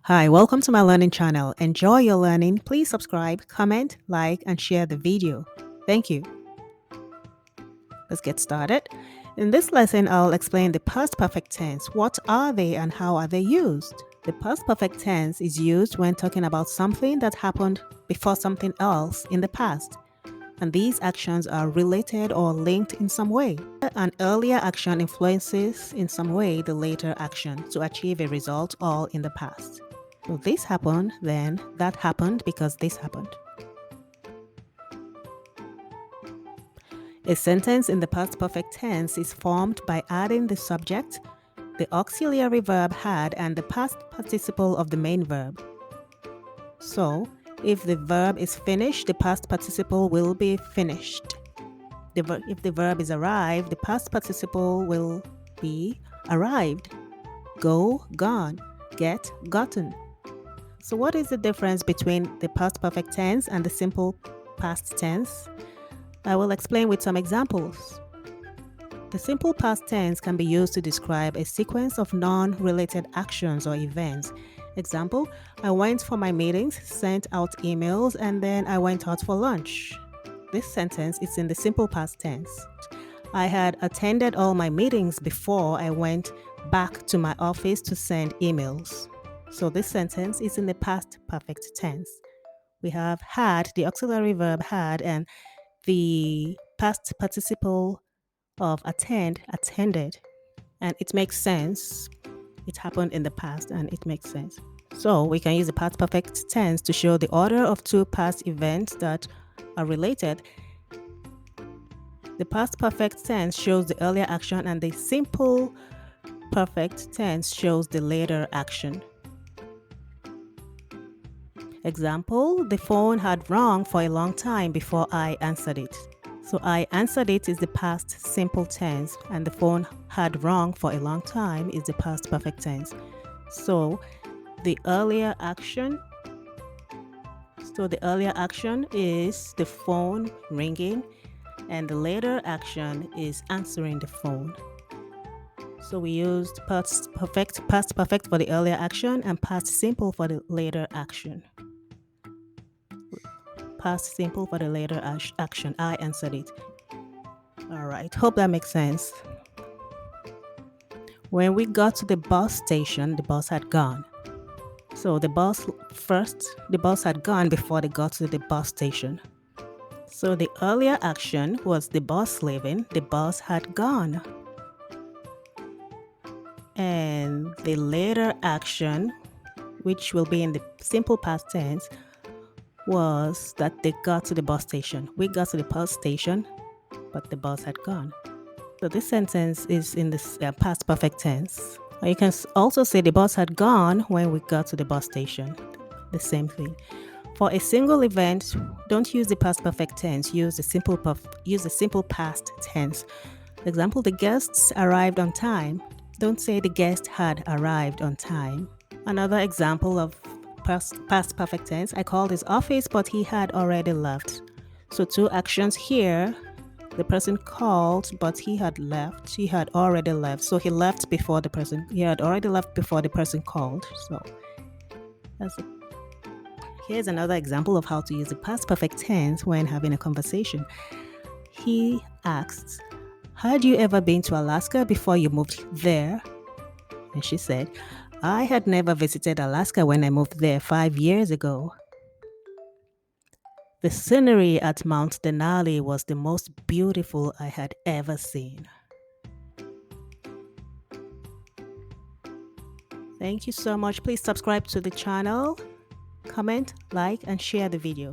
Hi, welcome to my learning channel. Enjoy your learning. Please subscribe, comment, like, and share the video. Thank you. Let's get started. In this lesson, I'll explain the past perfect tense. What are they and how are they used? The past perfect tense is used when talking about something that happened before something else in the past, and these actions are related or linked in some way. An earlier action influences in some way the later action to achieve a result all in the past. So this happened, then that happened because this happened. A sentence in the past perfect tense is formed by adding the subject, the auxiliary verb had, and the past participle of the main verb. So, if the verb is finished, the past participle will be finished. If the verb is arrive, the past participle will be arrived. Go, gone. Get, gotten. So what is the difference between the past perfect tense and the simple past tense? I will explain with some examples. The simple past tense can be used to describe a sequence of non-related actions or events. Example, I went for my meetings, sent out emails, and then I went out for lunch. This sentence is in the simple past tense. I had attended all my meetings before I went back to my office to send emails. So this sentence is in the past perfect tense. We have had, the auxiliary verb had, and the past participle of attend, attended. And it makes sense. It happened in the past and it makes sense. So we can use the past perfect tense to show the order of two past events that are related. The past perfect tense shows the earlier action and the simple perfect tense shows the later action. Example, the phone had rung for a long time before I answered it. So I answered it is the past simple tense and the phone had rung for a long time is the past perfect tense. So the earlier action is the phone ringing and the later action is answering the phone. So we used past perfect for the earlier action and past simple for the later action. Past simple for the later action. I answered it. All right. Hope that makes sense. When we got to the bus station, the bus had gone. So the bus had gone before they got to the bus station. So the earlier action was the bus leaving, the bus had gone. And the later action, which will be in the simple past tense, was that they got to the bus station. We got to the bus station, but the bus had gone. So this sentence is in the past perfect tense. Or you can also say the bus had gone when we got to the bus station. The same thing. For a single event, don't use the past perfect tense. Use the simple past tense. Example, the guests arrived on time. Don't say the guest had arrived on time. Another example of past perfect tense, I called his office, but he had already left. So two actions here. The person called, but he had left. He had already left. So he had already left before the person called. So here's another example of how to use the past perfect tense when having a conversation. He asked, had you ever been to Alaska before you moved there? And she said, I had never visited Alaska when I moved there 5 years ago. The scenery at Mount Denali was the most beautiful I had ever seen. Thank you so much. Please subscribe to the channel, comment, like, and share the video.